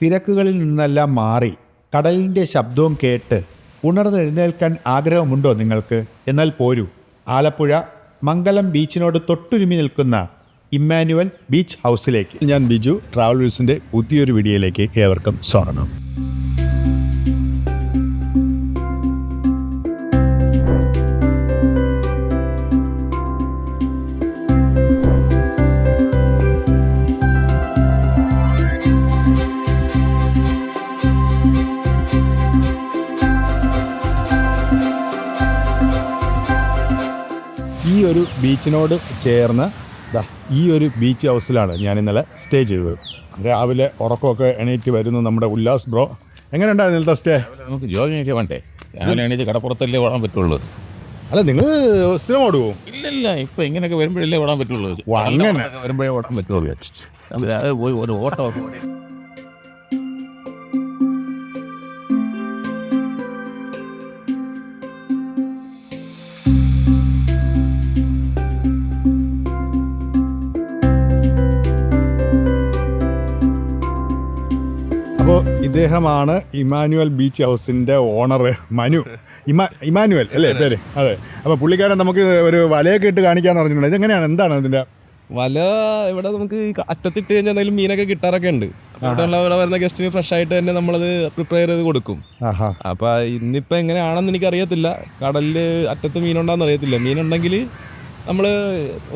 തിരക്കുകളിൽ നിന്നെല്ലാം മാറി കടലിൻ്റെ ശബ്ദവും കേട്ട് ഉണർന്നെഴുന്നേൽക്കാൻ ആഗ്രഹമുണ്ടോ നിങ്ങൾക്ക്? എന്നാൽ പോരൂ, ആലപ്പുഴ മംഗലം ബീച്ചിനോട് തൊട്ടുരുമി നിൽക്കുന്ന ഇമ്മാനുവൽ ബീച്ച് ഹൗസിലേക്ക്. ഞാൻ ബിജു, ട്രാവൽ വ്യൂസിൻ്റെ പുതിയൊരു വീഡിയോയിലേക്ക് ഏവർക്കും സ്വാഗതം. ഈ ഒരു ബീച്ചിനോട് ചേർന്ന് ഈ ഒരു ബീച്ച് ഹൗസിലാണ് ഞാൻ ഇന്നലെ സ്റ്റേ ചെയ്തത്. രാവിലെ ഉറക്കമൊക്കെ എണീറ്റ് വരുന്നു നമ്മുടെ ഉല്ലാസ് ബ്രോ. എങ്ങനെയുണ്ടായിരുന്നു ഇന്നലത്തെ സ്റ്റേ? നമുക്ക് ജോഗിങ്ങൊക്കെ വേണ്ടേ? രാവിലെ എണീറ്റ് കടപ്പുറത്തല്ലേ ഓടാൻ പറ്റുള്ളൂ. അല്ല, നിങ്ങൾ സ്ഥിരം ഓടുമോ? ഇല്ലില്ല, ഇപ്പം ഇങ്ങനെയൊക്കെ വരുമ്പോഴല്ലേ ഓടാൻ പറ്റുള്ളൂ. അങ്ങനെ വരുമ്പോഴേ ഓടാൻ പറ്റുള്ളൂ. അത് പോയി ഒരു ഓട്ടമൊക്കെ ഓടി. അപ്പോൾ ഇദ്ദേഹമാണ് ഇമാനുവൽ ബീച്ച് ഹൗസിൻ്റെ ഓണർ ഇമാനുവൽ അല്ലേ പേര്? അതെ. അപ്പോൾ പുള്ളിക്കാരൻ നമുക്ക് ഒരു വലയൊക്കെ ഇട്ട് കാണിക്കാന്ന് പറഞ്ഞിട്ടുണ്ട്. ഇതെങ്ങനെയാണ്, എന്താണ് ഇതിൻ്റെ വല? ഇവിടെ നമുക്ക് അറ്റത്തിട്ട് കഴിഞ്ഞാൽ എന്തെങ്കിലും മീനൊക്കെ കിട്ടാറൊക്കെ ഉണ്ട്. ഇവിടെ വരുന്ന ഗസ്റ്റിന് ഫ്രഷ് ആയിട്ട് തന്നെ നമ്മളത് പ്രിപ്പയർ ചെയ്ത് കൊടുക്കും. അപ്പോൾ ഇന്നിപ്പോൾ എങ്ങനെയാണെന്ന് എനിക്കറിയത്തില്ല. കടലിൽ അറ്റത്ത് മീനുണ്ടാന്ന് അറിയത്തില്ല. മീനുണ്ടെങ്കിൽ നമ്മൾ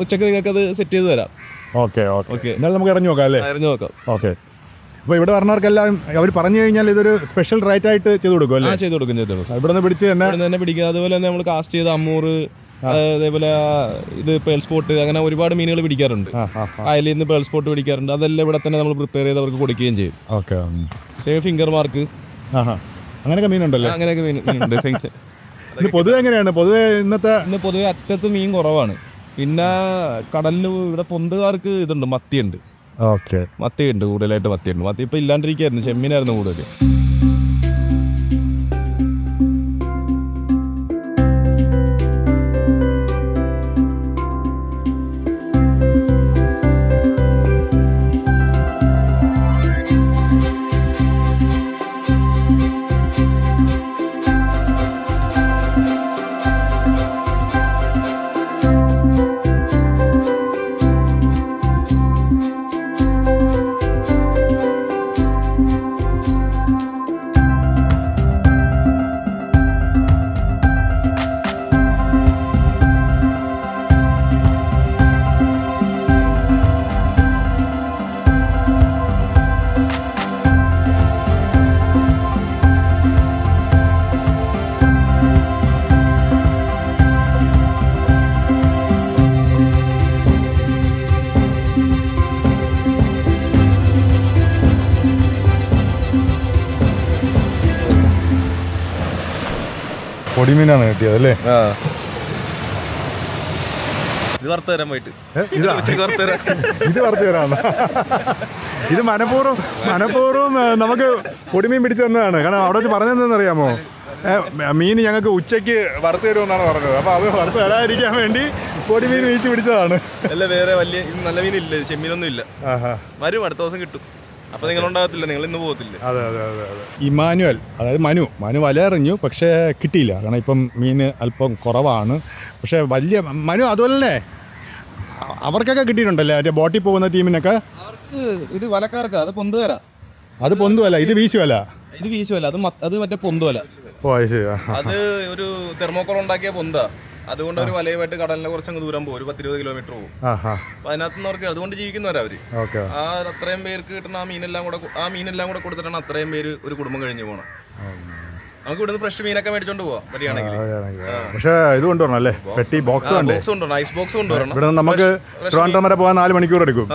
ഉച്ചയ്ക്ക് നിങ്ങൾക്കത് സെറ്റ് ചെയ്ത് തരാം. ഓക്കെ ഓക്കെ എന്നാലും നമുക്ക് ഇറങ്ങി നോക്കാം അല്ലേ? ഇറങ്ങി നോക്കാം. ഓക്കെ. അപ്പോൾ ഇവിടെ പറഞ്ഞവർക്കെല്ലാം അവർ പറഞ്ഞു കഴിഞ്ഞാൽ ഇതൊരു സ്പെഷ്യൽ റൈറ്റ് ആയിട്ട് ചെയ്ത് കൊടുക്കും അല്ലേ? ചെയ്ത് കൊടുക്കും. ഇവിടെ നിന്ന് പിടിച്ച് തന്നെ പിടിക്കുക. അതുപോലെ തന്നെ നമ്മൾ കാസ്റ്റ് ചെയ്ത അമ്മൂർ, അതേപോലെ ഇത് പേൾ സ്പോട്ട്, അങ്ങനെ ഒരുപാട് മീനുകൾ പിടിക്കാറുണ്ട്. അതിൽ നിന്ന് പേൾ സ്പോട്ട് പിടിക്കാറുണ്ട്. അതെല്ലാം ഇവിടെ തന്നെ നമ്മൾ പ്രിപ്പയർ ചെയ്ത് അവർക്ക് കൊടുക്കുകയും ചെയ്യും. ഓക്കെ. ഫിംഗർ മാർക്ക്, അങ്ങനെയൊക്കെ മീനുണ്ടല്ലോ. അങ്ങനെയൊക്കെ മീനുണ്ട്. പൊതുവെ എങ്ങനെയാണ്? ഇന്ന് പൊതുവെ അറ്റത്ത് മീൻ കുറവാണ്. പിന്നെ കടലിൽ ഇവിടെ പൊന്തുകാർക്ക് ഇതുണ്ട്, മത്തിയുണ്ട്. ഓക്കെ. മത്തിയുണ്ട്, കൂടുതലായിട്ട് മത്തിയുണ്ട്. മത്തി ഇപ്പം ഇല്ലാണ്ടിരിക്കുകയായിരുന്നു, ചെമ്മീനായിരുന്നു കൂടുതൽ. പൊടിമീനാണ് കിട്ടിയത് അല്ലേ? ഇത് വറുത്ത് തരാൻ പോയിട്ട് ഇത് വറുത്ത് തരാമെന്ന്. ഇത് മനഃപൂർവ്വം നമുക്ക് പൊടിമീൻ പിടിച്ചു തന്നതാണ്. കാരണം അവിടെ വെച്ച് പറഞ്ഞതെന്നറിയാമോ, മീൻ ഞങ്ങൾക്ക് ഉച്ചയ്ക്ക് വറുത്ത് തരുമെന്നാണ് പറഞ്ഞത്. അപ്പോൾ അത് വറുത്ത് തരാതിരിക്കാൻ വേണ്ടി പൊടിമീൻ വീഴ്ച പിടിച്ചതാണ്. അല്ല, വേറെ വലിയ നല്ല മീനില്ല, ചെമ്മീനൊന്നും ഇല്ല. വരും, അടുത്ത ദിവസം കിട്ടും. അപ്പോൾ നിങ്ങളുണ്ടാകത്തില്ല, നിങ്ങൾ ഇന്ന് പോകത്തില്ല. അതെ. ഇമാനുവൽ, അതായത് മനു വല എറിഞ്ഞു, പക്ഷേ കിട്ടിയില്ല. കാരണം ഇപ്പം മീൻ അല്പം കുറവാണ്. പക്ഷേ വലിയ മനു അതുപോലെ തന്നെ അവർക്കൊക്കെ കിട്ടിയിട്ടുണ്ടല്ലേ, മറ്റേ ബോട്ടിൽ പോകുന്ന ടീമിനൊക്കെ? അവർക്ക് ഇത് വലക്കാർക്ക് അത് പൊന്തുവല. അത് പൊന്തുവല, ഇത് വീശുവല. ഇത് വീശുവല, അത് മറ്റേ പൊന്തുവല. ഓ ശരി. അത് ഒരു തെർമോക്കോൾ ഉണ്ടാക്കിയ പൊന്താ. അതുകൊണ്ട് ഒരു വലയുമായിട്ട് കടലിനെ കുറച്ചങ്ങ് ദൂരം പോകും, ഒരു 10-20 കിലോമീറ്റർ പോകും. അപ്പൊ അതിനകത്തുനിന്നവർക്ക് അതുകൊണ്ട് ജീവിക്കുന്നവരവര്. ആ അത്രയും പേർക്ക് കിട്ടുന്ന ആ മീനെല്ലാം കൂടെ കൊടുത്തിട്ടാണ് അത്രയും പേര് ഒരു കുടുംബം കഴിഞ്ഞു പോകണം. നമുക്ക് ഇവിടുന്ന് ഫ്രഷ് മീനൊക്കെ മേടിച്ചോണ്ട് പോവാം വരികയാണെങ്കിൽ. പക്ഷേ ഇത് കൊണ്ടുവരണം അല്ലേ, പെട്ടി ബോക്സ് കൊണ്ടുവരണം, ഐസ് ബോക്സ് കൊണ്ടുവരണം. ഇവിടെ നമുക്ക് ട്രിവാൻഡ്രം വരെ പോകാൻ 4 മണിക്കൂർ എടുക്കും.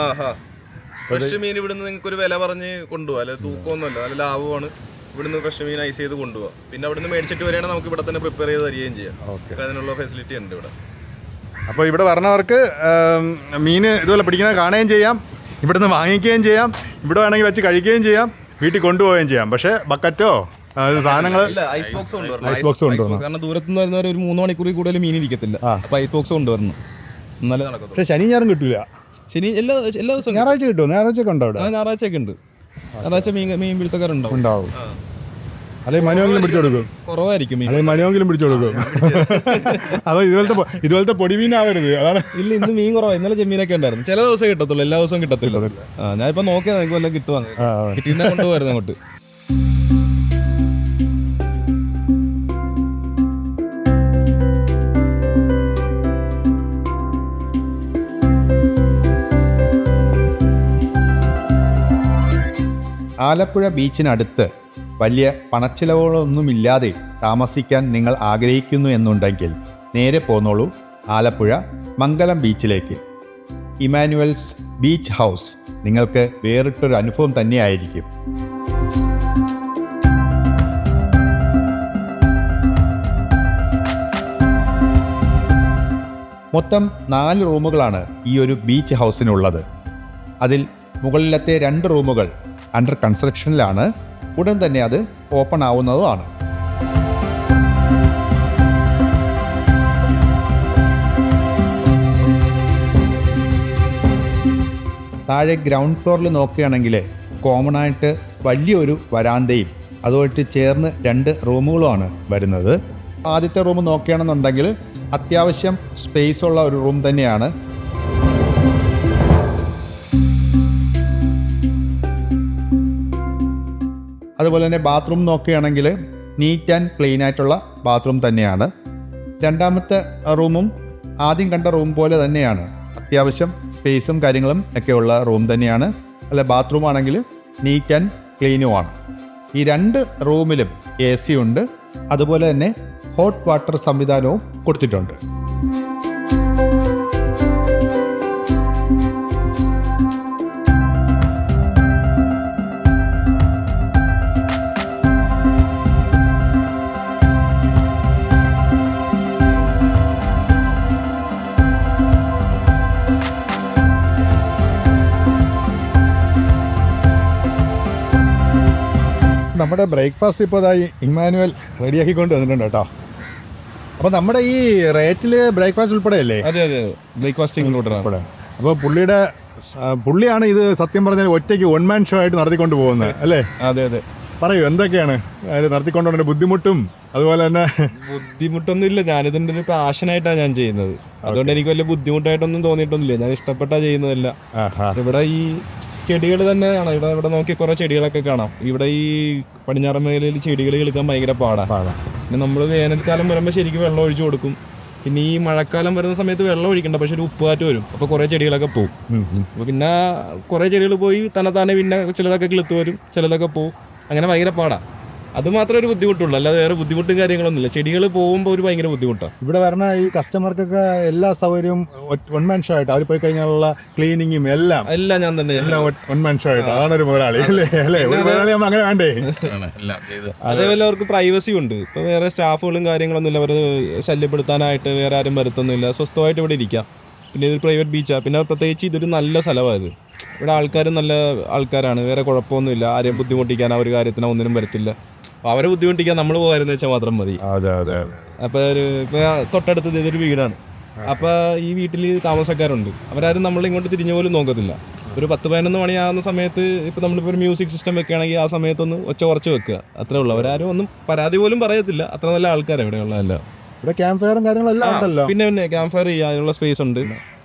ഫ്രഷ് മീൻ ഇവിടുന്ന് നിങ്ങൾക്ക് ഒരു വില പറഞ്ഞ് കൊണ്ടുപോകാം. അല്ലെ തൂക്കമൊന്നുമല്ല, നല്ല ലാഭമാണ്. ഇവിടുന്ന് ഫ്രഷ് മീൻ ഐസ് ചെയ്ത് കൊണ്ടുപോകാം. പിന്നെ അവിടുന്ന് മേടിച്ചിട്ട് വരികയാണെങ്കിൽ നമുക്ക് ഇവിടെ തന്നെ പ്രിപ്പയർ ചെയ്ത് തരികയും ചെയ്യാം. അതിനുള്ള ഫെസിലിറ്റി ഉണ്ട് ഇവിടെ. അപ്പോൾ ഇവിടെ വരണവർക്ക് മീൻ ഇതുപോലെ പിടിക്കുന്നത് കാണുകയും ചെയ്യാം, ഇവിടുന്ന് വാങ്ങിക്കുകയും ചെയ്യാം, ഇവിടെ വേണമെങ്കിൽ വെച്ച് കഴിക്കുകയും ചെയ്യാം, വീട്ടിൽ കൊണ്ടുപോവുകയും ചെയ്യാം. പക്ഷേ ബക്കറ്റോ സാധനങ്ങൾ ഐസ് ബോക്സ് കൊണ്ടുവരണം. കാരണം ദൂരത്തുനിന്ന് വരുന്നവർ ഒരു 3 മണിക്കൂറിൽ കൂടുതൽ മീൻ ഇരിക്കത്തില്ല. അപ്പോൾ ഐസ് ബോക്സ് കൊണ്ടുവരണം, എന്നാലേ നടക്കത്തുള്ളൂ. പക്ഷേ ശനി ഞായറും കിട്ടില്ല. ശനി എല്ലാ ദിവസവും ഞായറാഴ്ച കിട്ടുമോ? ഞായറാഴ്ച ഒക്കെ ഉണ്ടോ അവിടെ? ഞായറാഴ്ചയൊക്കെ ഉണ്ട്. അതാച്ചാ മീൻ പിടുത്തക്കാരുണ്ടാവും. ഉണ്ടാവും. അല്ലെങ്കിൽ മനുവെങ്കിലും പിടിച്ചു കൊടുക്കും. കുറവായിരിക്കും മീൻ. അല്ലെങ്കിൽ മനുവെങ്കിലും പിടിച്ചു കൊടുക്കും. അതോ ഇതുപോലത്തെ പൊടിമീനാവരുത്, അതാണ്. ഇല്ല, ഇന്ന് മീൻ കുറവാണ്. ഇന്നലെ ചെമ്മീനൊക്കെ ഉണ്ടായിരുന്നു. ചില ദിവസം കിട്ടത്തുള്ളൂ, എല്ലാ ദിവസവും കിട്ടത്തില്ല. ഞാനിപ്പോ നോക്കിയാൽ നിങ്ങൾക്ക് വല്ലതും കിട്ടുവാங்க. കിട്ടിയിരുന്ന കൊണ്ടുപോയിരുന്നു അങ്ങോട്ട്. ആലപ്പുഴ ബീച്ചിനടുത്ത് വലിയ പണച്ചിലവുകളൊന്നുമില്ലാതെ താമസിക്കാൻ നിങ്ങൾ ആഗ്രഹിക്കുന്നു എന്നുണ്ടെങ്കിൽ നേരെ പോന്നോളൂ ആലപ്പുഴ മംഗലം ബീച്ചിലേക്ക്. ഇമാനുവൽസ് ബീച്ച് ഹൗസ് നിങ്ങൾക്ക് വേറിട്ടൊരു അനുഭവം തന്നെയായിരിക്കും. മൊത്തം 4 റൂമുകളാണ് ഈ ഒരു ബീച്ച് ഹൗസിനുള്ളത്. അതിൽ മുകളിലത്തെ 2 റൂമുകൾ അണ്ടർ കൺസ്ട്രക്ഷനിലാണ്. ഉടൻ തന്നെ അത് ഓപ്പൺ ആവുന്നതുമാണ്. താഴെ ഗ്രൗണ്ട് ഫ്ലോറിൽ നോക്കുകയാണെങ്കിൽ കോമൺ ആയിട്ട് വലിയൊരു വരാന്തയും അതുമായിട്ട് ചേർന്ന് 2 റൂമുകളുമാണ് വരുന്നത്. ആദ്യത്തെ റൂം നോക്കുകയാണെന്നുണ്ടെങ്കിൽ അത്യാവശ്യം സ്പേസ് ഉള്ള ഒരു റൂം തന്നെയാണ്. അതുപോലെ തന്നെ ബാത്റൂം നോക്കുകയാണെങ്കിൽ നീറ്റ് ആൻഡ് ക്ലീൻ ആയിട്ടുള്ള ബാത്റൂം തന്നെയാണ്. രണ്ടാമത്തെ റൂമും ആദ്യം കണ്ട റൂം പോലെ തന്നെയാണ്. അത്യാവശ്യം സ്പേസും കാര്യങ്ങളും ഒക്കെയുള്ള റൂം തന്നെയാണ്. അല്ല, ബാത്റൂം ആണെങ്കിൽ നീറ്റ് ആൻഡ് ക്ലീനുമാണ്. ഈ 2 റൂമിലും AC ഉണ്ട്. അതുപോലെ തന്നെ ഹോട്ട് വാട്ടർ സംവിധാനവും കൊടുത്തിട്ടുണ്ട്. നമ്മുടെ ബ്രേക്ക്ഫാസ്റ്റ് ഇപ്പോൾ ഇതായി ഇമ്മാനുവൽ റെഡിയാക്കിക്കൊണ്ട് വന്നിട്ടുണ്ട് കേട്ടോ. അപ്പോൾ നമ്മുടെ ഈ റേറ്റിൽ ബ്രേക്ക്ഫാസ്റ്റ് ഉൾപ്പെടെയല്ലേ? അതെ, ബ്രേക്ക്ഫാസ്റ്റ് ഉൾപ്പെടെ. അപ്പോൾ പുള്ളിയാണ് ഇത് സത്യം പറഞ്ഞാൽ ഒറ്റയ്ക്ക് 1 മാൻ ഷോ ആയിട്ട് നടത്തിക്കൊണ്ട് പോകുന്നത് അല്ലേ? അതെ. പറയൂ, എന്തൊക്കെയാണ് അതിൽ നടത്തിക്കൊണ്ടുള്ള ബുദ്ധിമുട്ടും? അതുപോലെ തന്നെ ബുദ്ധിമുട്ടൊന്നും ഇല്ല. ഞാനിതിൻ്റെ ഒരു പാഷനായിട്ടാണ് ഞാൻ ചെയ്യുന്നത്. അതുകൊണ്ട് എനിക്ക് വലിയ ബുദ്ധിമുട്ടായിട്ടൊന്നും തോന്നിയിട്ടൊന്നുമില്ല. ഞാൻ ഇഷ്ടപ്പെട്ടാ ചെയ്യുന്നതല്ല. ഇവിടെ ഈ ചെടികൾ തന്നെയാണ്. ഇവിടെ നോക്കി കുറേ ചെടികളൊക്കെ കാണാം. ഇവിടെ ഈ പടിഞ്ഞാറൻ മേഖലയിൽ ചെടികൾ കിളുക്കാൻ ഭയങ്കര പാടാണ്. പിന്നെ നമ്മൾ വേനൽക്കാലം വരുമ്പോൾ ശരിക്കും വെള്ളം ഒഴിച്ചു കൊടുക്കും. പിന്നെ ഈ മഴക്കാലം വരുന്ന സമയത്ത് വെള്ളം ഒഴിക്കണ്ട, പക്ഷെ ഒരു ഉപ്പുകാറ്റ് വരും. അപ്പോൾ കുറേ ചെടികളൊക്കെ പോവും. അപ്പോൾ പിന്നെ കുറേ ചെടികൾ പോയി തന്നെ പിന്നെ ചിലതൊക്കെ കിളുത്ത് വരും, ചിലതൊക്കെ പോവും. അങ്ങനെ ഭയങ്കര പാടാണ്. അത് മാത്രമേ ഒരു ബുദ്ധിമുട്ടുള്ളൂ, അല്ലാതെ വേറെ ബുദ്ധിമുട്ടും കാര്യങ്ങളൊന്നുമില്ല. ചെടികൾ പോകുമ്പോൾ ഒരു ഭയങ്കര ബുദ്ധിമുട്ടാണ്. ഇവിടെ വരണ ഈ കസ്റ്റമർക്കൊക്കെ എല്ലാ സൗകര്യവും 1 മാൻ ഷോ ആയിട്ട് അവർ പോയി കഴിഞ്ഞാലുള്ള ക്ലീനിങ്ങും എല്ലാം ഞാൻ തന്നെ 1 മാൻ ഷോ ആയിട്ട്. അതാണ് ഒരു മുതലാളി അല്ലേ? ഒരു മുതലാളി ആകുമ്പോൾ അങ്ങനെ വേണ്ടേ? അതേപോലെ അവർക്ക് പ്രൈവസി ഉണ്ട്. ഇപ്പോൾ വേറെ സ്റ്റാഫുകളും കാര്യങ്ങളൊന്നുമില്ല. അവർ ശല്യപ്പെടുത്താനായിട്ട് വേറെ ആരും വരുത്തൊന്നുമില്ല. സ്വസ്ഥമായിട്ട് ഇവിടെ ഇരിക്കാം. പിന്നെ ഇതൊരു പ്രൈവറ്റ് ബീച്ചാണ്. പിന്നെ പ്രത്യേകിച്ച് ഇതൊരു നല്ല സ്ഥലമാണ്. ഇവിടെ ആൾക്കാരും നല്ല ആൾക്കാരാണ്. വേറെ കുഴപ്പമൊന്നുമില്ല. ആരെയും ബുദ്ധിമുട്ടിക്കാൻ ആ ഒരു കാര്യത്തിന് ഒന്നിനും വരത്തില്ല. അപ്പോൾ അവരെ ബുദ്ധിമുട്ടിക്കാൻ നമ്മൾ പോകാമെന്ന് വെച്ചാൽ മാത്രം മതി. അപ്പോൾ ഇപ്പോൾ തൊട്ടടുത്ത് ഇതൊരു വീടാണ്. അപ്പോൾ ഈ വീട്ടിൽ താമസക്കാരുണ്ട്. അവരാരും നമ്മളിങ്ങോട്ട് തിരിഞ്ഞു പോലും നോക്കത്തില്ല. ഒരു 10-11 മണിയാകുന്ന സമയത്ത് ഇപ്പോൾ നമ്മളിപ്പോൾ ഒരു മ്യൂസിക് സിസ്റ്റം വെക്കുകയാണെങ്കിൽ ആ സമയത്തൊന്ന് ഒച്ച കുറച്ച് വെക്കുക, അത്രേ ഉള്ളൂ. അവരാരും ഒന്നും പരാതി പോലും പറയത്തില്ല. അത്ര നല്ല ആൾക്കാരാണ് ഇവിടെയുള്ളതല്ല. ഇവിടെ ക്യാമ്പ് ഫയറും കാര്യങ്ങളെല്ലാം ഉണ്ടല്ലോ. പിന്നെ ക്യാമ്പ് ഫയർ ചെയ്യാനുള്ള സ്പേസ് ഉണ്ട്.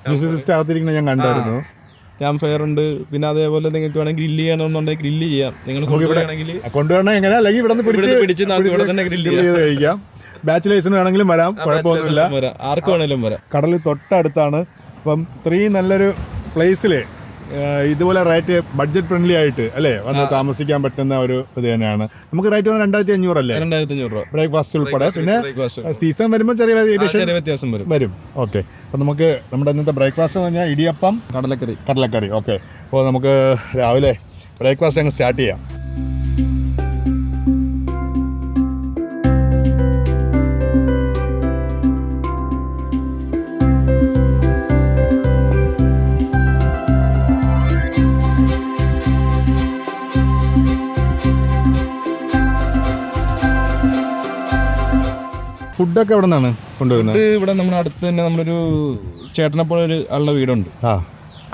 മ്യൂസിക് സിസ്റ്റം അകത്തിരിക്കുന്ന ഞാൻ കണ്ടായിരുന്നു. ക്യാമ്പ് ഫയർ ഉണ്ട്. പിന്നെ അതേപോലെ നിങ്ങൾക്ക് വേണമെങ്കിൽ ഗ്രില്ല് ചെയ്യണമെന്നുണ്ടെങ്കിൽ ഗ്രില്ല് ചെയ്യാം. നിങ്ങൾ കൊണ്ടുവരണം എങ്ങനെ, അല്ലെങ്കിൽ ഇവിടെ പിടിച്ച് നമുക്ക് ഇവിടെ തന്നെ ഗ്രില്ല് ചെയ്ത് കഴിക്കാം. ബാച്ചിലേഴ്സിന് വേണമെങ്കിലും വരാം, കുഴപ്പമൊന്നുമില്ല. ആർക്ക് വേണമെങ്കിലും വരാം. കടൽ തൊട്ടടുത്താണ്. അപ്പം ഇത്രയും നല്ലൊരു പ്ലേസിൽ ഇതുപോലെ റേറ്റ് ബഡ്ജറ്റ് ഫ്രണ്ട്ലി ആയിട്ട് അല്ലേ വന്ന് താമസിക്കാൻ പറ്റുന്ന ഒരു ഇത് തന്നെയാണ്. നമുക്ക് റേറ്റ് 2500 അല്ലേ? 2500 രൂപ ബ്രേക്ക്ഫാസ്റ്റ് ഉൾപ്പെടെ. പിന്നെ സീസൺ വരുമ്പോൾ ചെറിയ വ്യത്യാസം വരും. ഓക്കെ, അപ്പം നമുക്ക് നമ്മുടെ ഇന്നത്തെ ബ്രേക്ക്ഫാസ്റ്റ് എന്ന് പറഞ്ഞാൽ ഇടിയപ്പം കടലക്കറി. ഓക്കെ, അപ്പോൾ നമുക്ക് രാവിലെ ബ്രേക്ക്ഫാസ്റ്റ് അങ്ങ് സ്റ്റാർട്ട് ചെയ്യാം. ഫുഡൊക്കെ എവിടെ നിന്നാണ് കൊണ്ടുവരുന്നത്? ഇവിടെ നമ്മുടെ അടുത്ത് തന്നെ നമ്മളൊരു ചേട്ടനെ പോലെ ഒരു ആളുടെ വീടുണ്ട്.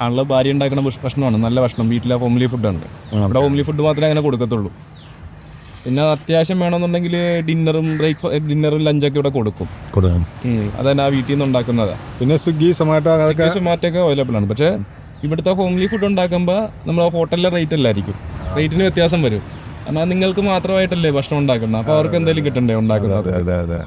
ആളുടെ ഭാര്യ ഉണ്ടാക്കുന്ന ഭക്ഷണമാണ്, നല്ല ഭക്ഷണം, വീട്ടിലെ ഹോംലി ഫുഡാണ്. അവിടെ ഹോംലി ഫുഡ് മാത്രമേ അങ്ങനെ കൊടുക്കത്തുള്ളൂ. പിന്നെ അത്യാവശ്യം വേണമെന്നുണ്ടെങ്കിൽ ഡിന്നറും ലഞ്ചൊക്കെ ഇവിടെ കൊടുക്കും. അതന്നെ ആ വീട്ടിൽ നിന്ന് ഉണ്ടാക്കുന്നതാണ്. പിന്നെ സ്വിഗ്ഗി സൊമാറ്റോ അതൊക്കെ ഒക്കെ അവൈലബിൾ ആണ്. പക്ഷേ ഇവിടുത്തെ ഹോംലി ഫുഡ് ഉണ്ടാക്കുമ്പോൾ നമ്മൾ ഹോട്ടലിലെ റേറ്റ് അല്ലായിരിക്കും, റേറ്റിന് വ്യത്യാസം വരും. കാരണം നിങ്ങൾക്ക് മാത്രമായിട്ടല്ലേ ഭക്ഷണം ഉണ്ടാക്കുന്നത്, അപ്പോൾ അവർക്ക് എന്തെങ്കിലും കിട്ടണ്ടേ ഉണ്ടാക്കുന്നത്. അതെ